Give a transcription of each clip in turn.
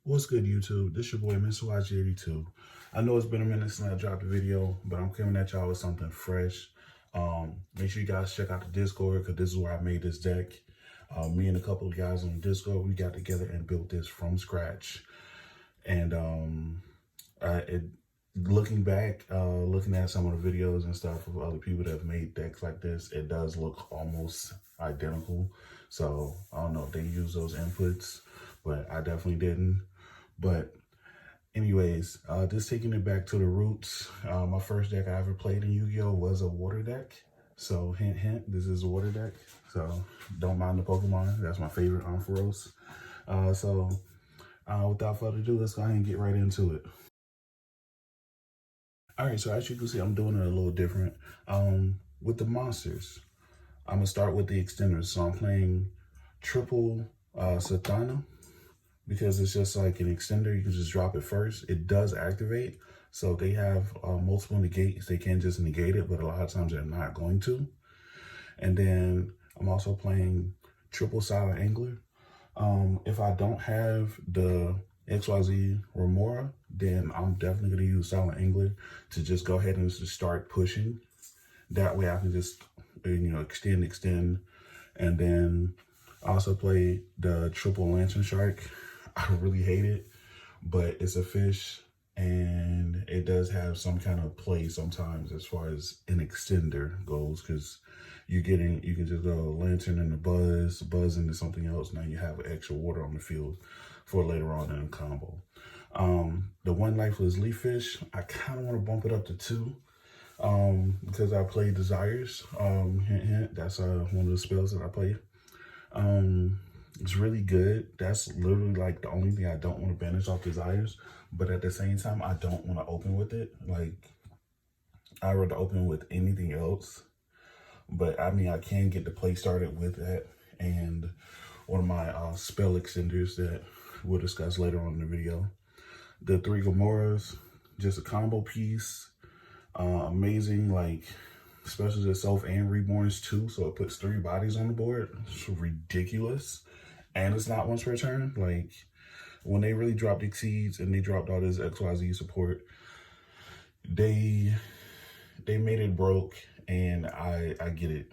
What's good, YouTube? This your boy, Mr. YG82. I know it's been a minute since I dropped a video, but I'm coming at y'all with something fresh. Make sure you guys check out the Discord, because this is where I made this deck. Me and a couple of guys on Discord, we got together and built this from scratch. And looking back, looking at some of the videos and stuff of other people that have made decks like this, it does look almost identical. So I don't know if they use those inputs, but I definitely didn't. But anyways, just taking it back to the roots, my first deck I ever played in Yu-Gi-Oh! Was a water deck. So hint, hint, this is a water deck. So don't mind the Pokemon. That's my favorite, Ampharos. Without further ado, let's go ahead and get right into it. All right, so as you can see, I'm doing it a little different. With the monsters, I'm gonna start with the extenders. So I'm playing triple Satana, because it's just like an extender. You can just drop it first. It does activate. So they have multiple negates. They can just negate it, but a lot of times they're not going to. And then I'm also playing triple Silent Angler. If I don't have the XYZ Remora, then I'm definitely going to use Silent Angler to just go ahead and just start pushing. That way I can just, extend. And then I also play the triple Lantern Shark. I really hate it, but it's a fish and it does have some kind of play sometimes as far as an extender goes, because you can just go Lantern into buzz into something else. Now you have extra water on the field for later on in a combo. The one lifeless leaf fish, I kind of want to bump it up to 2 because I play Desires. Hint, hint, that's one of the spells that I play. It's really good. That's literally like the only thing I don't want to banish off Desires, but at the same time, I don't want to open with it. Like, I would open with anything else, but I mean, I can get the play started with that. And one of my spell extenders that we'll discuss later on in the video, the 3 Gamoras, just a combo piece. Amazing, like, specials itself and reborns too, so it puts 3 bodies on the board. It's ridiculous. And it's not once per turn. Like, when they really dropped Exceeds and they dropped all this XYZ support, they made it broke, and I get it.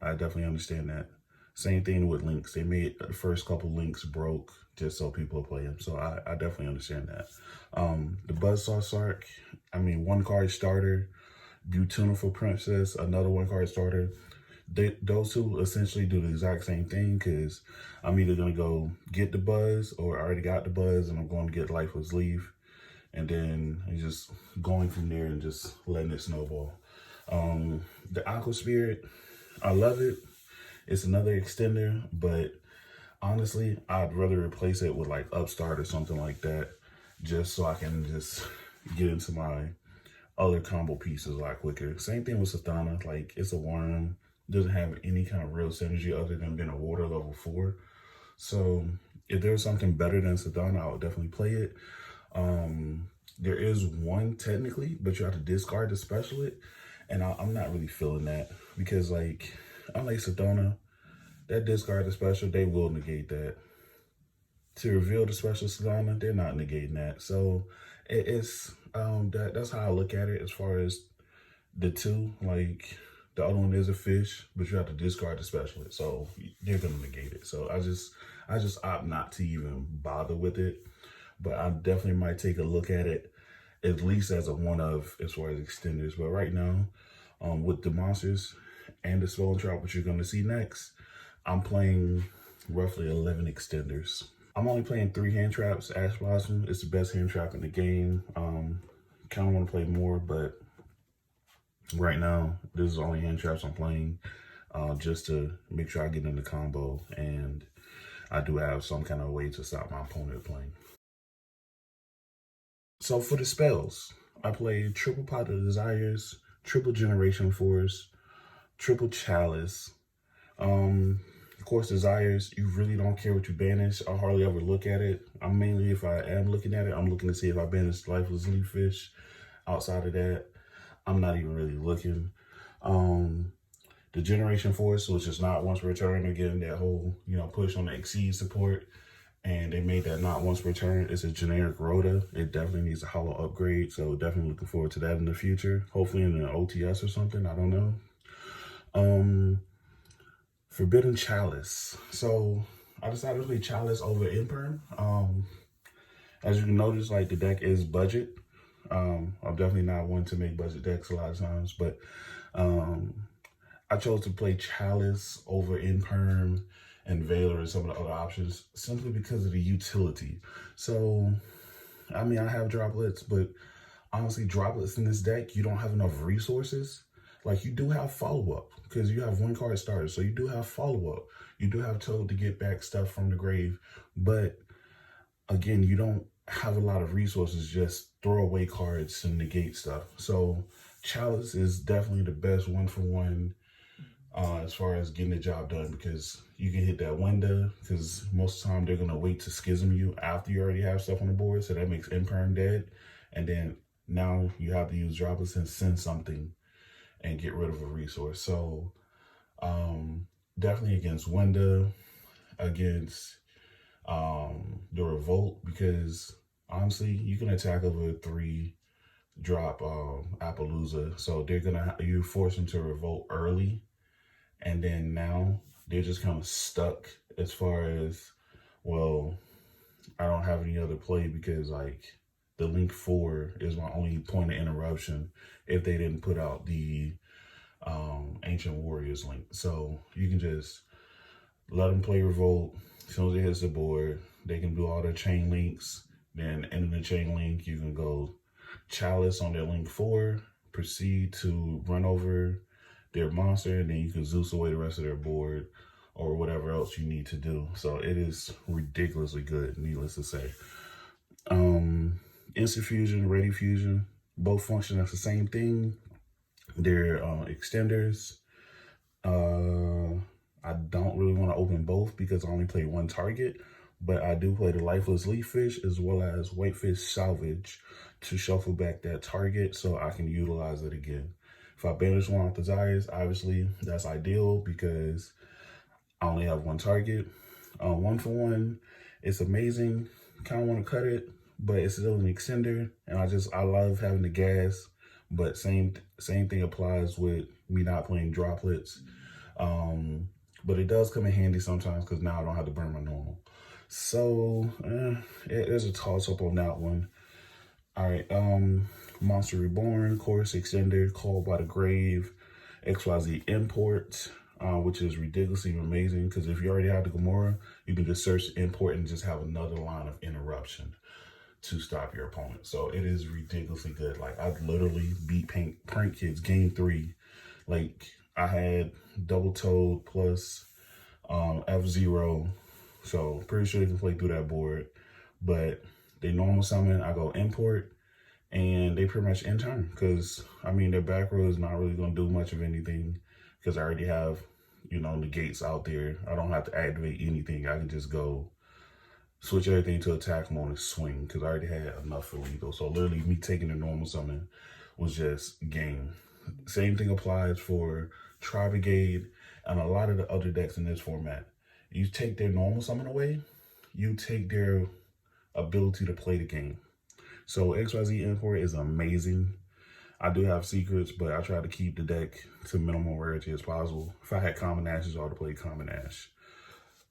I definitely understand that. Same thing with links. They made the first couple links broke just so people play them. So I definitely understand that. The Buzzsaw Sark, I mean, 1 card starter. Beautiful Princess, another 1 card starter. Those 2 essentially do the exact same thing, because I'm either going to go get the buzz, or I already got the buzz and I'm going to get Lifeless Leaf, and then just going from there and just letting it snowball. The Aqua Spirit, I love it. It's another extender, but honestly, I'd rather replace it with like Upstart or something like that, just so I can just get into my other combo pieces a lot quicker. Same thing with Satana. Like, it's a worm, doesn't have any kind of real synergy other than being a water level 4. So if there's something better than Satana, I would definitely play it. There is one technically, but you have to discard to special it, and I'm not really feeling that, because like, unlike Satana, that discard to special, they will negate that. To reveal the special Satana, they're not negating that. So it's that's how I look at it as far as the 2. Like, the other one is a fish, but you have to discard the special it, so they're gonna negate it. So I just opt not to even bother with it. But I definitely might take a look at it, at least as a one-of as far as extenders. But right now, with the monsters and the spell and trap, which you're gonna see next, I'm playing roughly 11 extenders. I'm only playing 3 hand traps. Ash Blossom is the best hand trap in the game. Kind of want to play more, but right now, this is the only hand traps I'm playing, just to make sure I get in the combo, and I do have some kind of way to stop my opponent playing. So for the spells, I play triple Pot of Desires, triple Generation Force, triple Chalice. Of course, Desires, you really don't care what you banish. I hardly ever look at it. I'm mainly, if I am looking at it, I'm looking to see if I banish Lifeless Leaf Fish. Outside of that, I'm not even really looking. The Generation Force, which is not once per turn, again, that whole, push on the Exceed support. and they made that not once per turn. It's a generic rota. It definitely needs a hollow upgrade, so definitely looking forward to that in the future. Hopefully in an OTS or something, I don't know. Forbidden Chalice. So I decided to play Chalice over Imperm. As you can notice, like, the deck is budget. I'm definitely not one to make budget decks a lot of times, but I chose to play Chalice over Imperm and Veiler and some of the other options simply because of the utility. So, I mean, I have droplets, but honestly, droplets in this deck, you don't have enough resources. Like, you do have follow-up because you have one card started, so you do have follow-up. You do have Toad to get back stuff from the grave, but again, you don't have a lot of resources, just throw away cards to negate stuff. So Chalice is definitely the best one-for-one as far as getting the job done, because you can hit that window, because most of the time they're going to wait to schism you after you already have stuff on the board, so that makes Imperm dead. And then now you have to use droplets and send something and get rid of a resource. So definitely against Wenda, against the Revolt, because honestly, you can attack over a 3-drop Appaloosa, so they're gonna you force them to revolt early, and then now they're just kind of stuck as far as, well, I don't have any other play, because like the Link 4 is my only point of interruption if they didn't put out the Ancient Warriors link. So you can just let them play Revolt. As soon as it hits the board, they can do all their chain links. Then ending the chain link, you can go Chalice on their Link 4, proceed to run over their monster, and then you can Zeus away the rest of their board or whatever else you need to do. So it is ridiculously good, needless to say. Instant Fusion, Ready Fusion, both function as the same thing. They're extenders. I don't really want to open both because I only play one target, but I do play the Lifeless Leaf Fish as well as Whitefish Salvage to shuffle back that target so I can utilize it again. If I banish one off the Desires, obviously that's ideal because I only have one target. One for one, it's amazing. Kind of want to cut it, but it's still an extender, and I love having the gas. But same thing applies with me not playing droplets. But it does come in handy sometimes because now I don't have to burn my normal. So there's a toss up on that one. All right, Monster Reborn, Chorus Extender, Called by the Grave, XYZ Import, which is ridiculously amazing because if you already have the Gamora, you can just search Import and just have another line of interruption to stop your opponent. So it is ridiculously good. Like, I literally beat Prank Kids game 3. Like, I had Double Toad plus F-Zero. So pretty sure they can play through that board. But they normal summon, I go import, and they pretty much end turn. Because, I mean, their back row is not really going to do much of anything because I already have, you know, negates out there. I don't have to activate anything. I can just go switch everything to attack mode and swing because I already had enough for lethal. So literally me taking the normal summon was just game. Same thing applies for Tri-Brigade and a lot of the other decks in this format. You take their normal summon away, you take their ability to play the game. So XYZ Import is amazing. I do have secrets, but I try to keep the deck to minimal rarity as possible. If I had Common Ashes, I would have played Common Ash.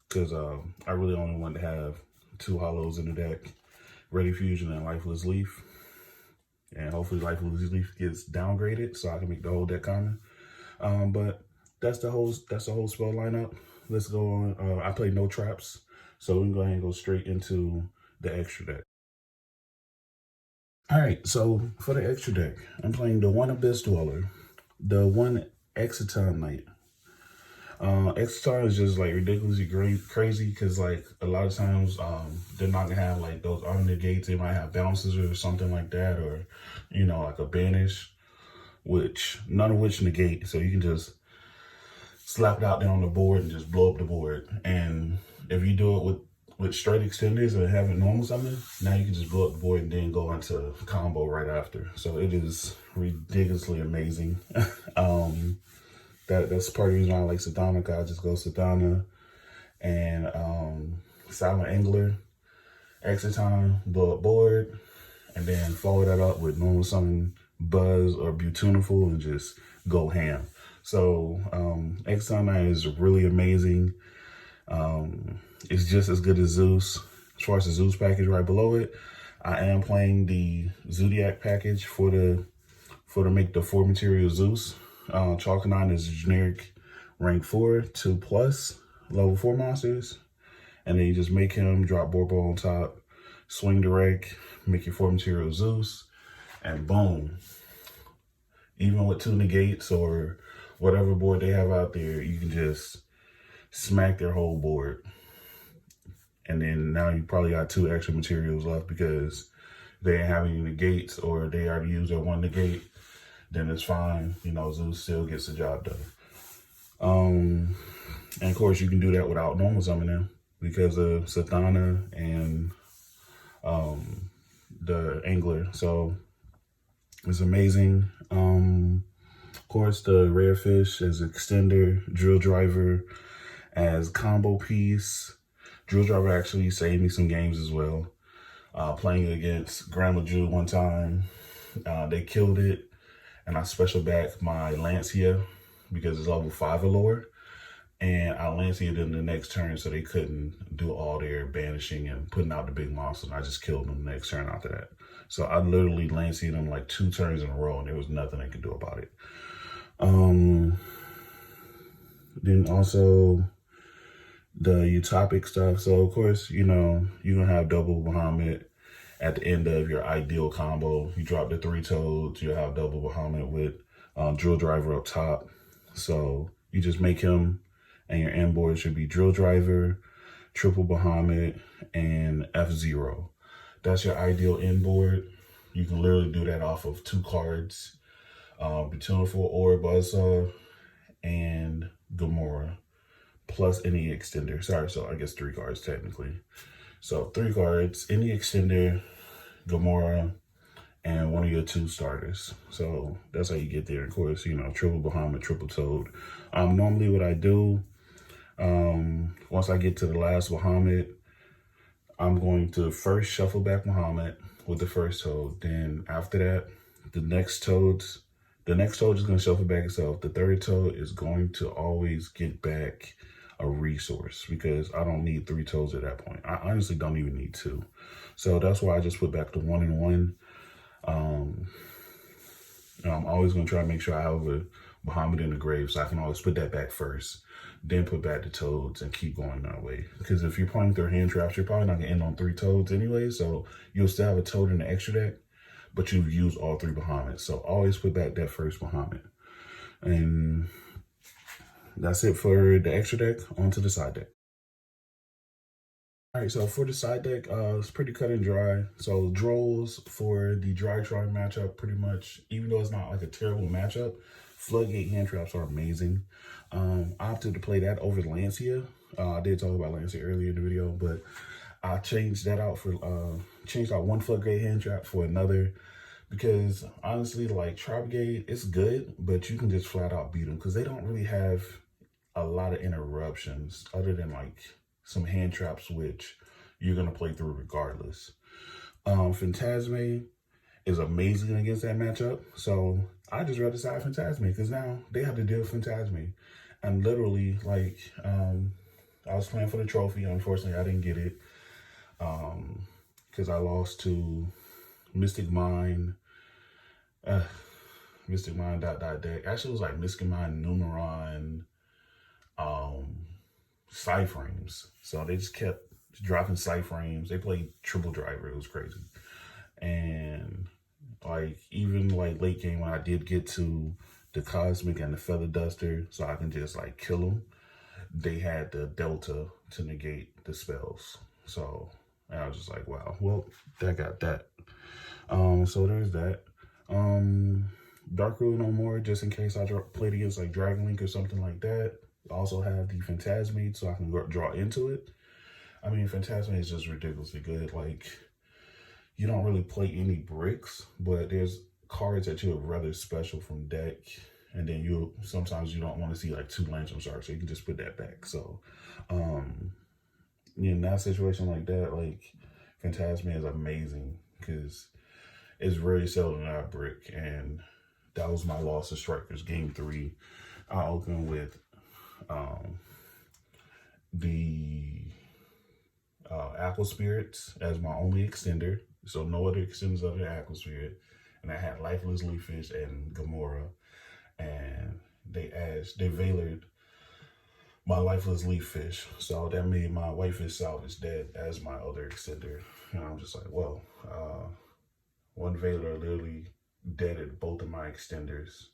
Because I really only wanted to have 2 hollows in the deck, Ready Fusion and Lifeless Leaf. And hopefully Lifeless Leaf gets downgraded so I can make the whole deck common. But that's the whole spell lineup. Let's go on. I play no traps, so we can go ahead and go straight into the extra deck. All right, so for the extra deck, I'm playing the 1 Abyss Dweller, the 1 Exciton Knight. Exciton is just like ridiculously crazy because like a lot of times they're not gonna have like those on the gates. They might have bounces or something like that, or you know, like a banish, which none of which negate. So you can just slap it out there on the board and just blow up the board. And if you do it with straight extenders and have it normal summon, now you can just blow up the board and then go into combo right after. So it is ridiculously amazing. That's part of the reason why I like Sadana, because I just go Sadana and Silent Angler, extra time, blow up board, and then follow that up with normal summon Buzz or Beautiful and just go ham. So X99 is really amazing. It's just as good as Zeus. As far as the Zeus package right below it, I am playing the Zodiac package for the make the 4 material Zeus. Shark21 is generic rank 4, 2+, level 4 monsters. And then you just make him drop board ball on top, swing direct, make your 4 material Zeus, and boom. Even with 2 negates or whatever board they have out there, you can just smack their whole board. And then now you probably got 2 extra materials left because they didn't have any negates or they already used their 1 negate, then it's fine. You know, Zeus still gets the job done. And of course you can do that without normal summoning because of Sathana and the Angler. So it's amazing. Of course, the rare fish as extender, drill driver as combo piece. Drill driver actually saved me some games as well. Playing against Grandma Jew one time, they killed it, and I special backed my Lancia because it's level 5 or lower. And I Lancia'd in the next turn so they couldn't do all their banishing and putting out the big monster. And I just killed them the next turn after that. So I literally Lancia'd them like 2 turns in a row and there was nothing they could do about it. Then also the utopic stuff. So of course, you know, you're gonna have double Bahamut at the end of your ideal combo. You drop the 3 toads, you'll have double Bahamut with drill driver up top. So you just make him, and your end board should be drill driver, triple Bahamut, and F0. That's your ideal end board. You can literally do that off of 2 cards, Beautiful or Buzzsaw, and Gamora, plus any extender. Sorry, so I guess 3 cards technically. So 3 cards, any extender, Gamora, and 1 of your 2 starters. So that's how you get there. Of course, you know, triple Bahamut, triple Toad. Normally what I do, once I get to the last Bahamut, I'm going to first shuffle back Bahamut with the first Toad. Then after that, the next Toad is going to shuffle back itself. The third Toad is going to always get back a resource because I don't need 3 Toads at that point. I honestly don't even need 2. So that's why I just put back the 1 and 1. I'm always going to try to make sure I have a Bahamut in the grave, so I can always put that back first, then put back the Toads and keep going that way. Because if you're playing through hand traps, you're probably not going to end on 3 Toads anyway, so you'll still have a Toad in the extra deck, but you've used all 3 Bahamuts. So always put back that first Bahamut. And that's it for the extra deck. Onto the side deck. All right, so for the side deck, it's pretty cut and dry. So Drolls for the dry trying matchup, pretty much, even though it's not like a terrible matchup, Floodgate hand traps are amazing. I opted to play that over Lancia. I did talk about Lancia earlier in the video, but I changed that out for, changed out 1 Floodgate hand trap for another, because honestly, like Tropgate, it's good, but you can just flat out beat them because they don't really have a lot of interruptions other than like some hand traps, which you're going to play through regardless. Phantasme is amazing against that matchup. So I just rather side Phantasme because now they have to deal with Phantasme. And literally, like, I was playing for the trophy. Unfortunately, I didn't get it because I lost to Mystic Mind. Mystic Mind ... deck. Actually, it was like Mystic Mind, Numeron, Cyframes. So they just kept dropping Cyframes. They played triple driver. It was crazy. And like even like late game when I did get to the Cosmic and the Feather Duster, so I can just like kill them, they had the Delta to negate the spells. So and I was just like, wow, well, that got that. So there's that. Dark Rule no more, just in case I played against like Dragon Link or something like that. I also have the Phantasme, so I can draw into it. I mean, Phantasme is just ridiculously good. Like, you don't really play any bricks, but there's cards that you would rather special from deck, and then sometimes you don't want to see like 2 Lantern Sharks, so you can just put that back. So, in that situation like that, like Phantasma is amazing because it's very seldom that I brick, and that was my loss to Strikers. Game 3, I opened with the Aqua Spirits as my only extender, so no other extenders other than Aqua Spirit, and I had Lifeless Leaffish and Gamora, and they veilered my Lifeless Leaffish, so that made my Whitefish Salvage dead as my other extender, and I'm just like, well, one Veiler literally deaded both of my extenders,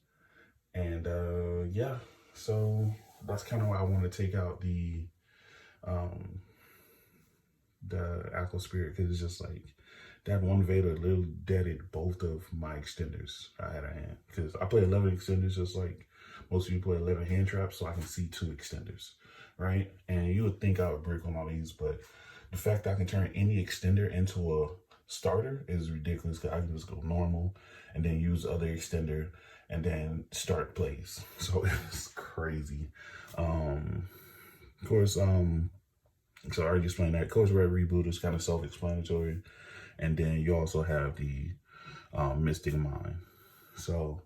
and yeah, so that's kind of why I want to take out the Aqua Spirit, because it's just like that one Vader literally deaded both of my extenders I had a hand, because I play 11 extenders just like most of you play 11 hand traps, so I can see 2 extenders, right? And you would think I would break on all these, but the fact that I can turn any extender into a starter is ridiculous, because I can just go normal and then use the other extender and then start plays. So it's crazy. Of course, so I already explained that. Coach Red Reboot is kind of self-explanatory. And then you also have the Mystic Mind. So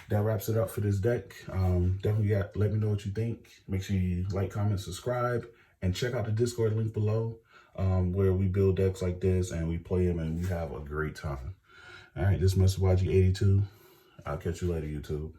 that wraps it up for this deck. Definitely let me know what you think. Make sure you like, comment, subscribe, and check out the Discord link below, where we build decks like this and we play them and we have a great time. All right, this is Mr. YG82. I'll catch you later, YouTube.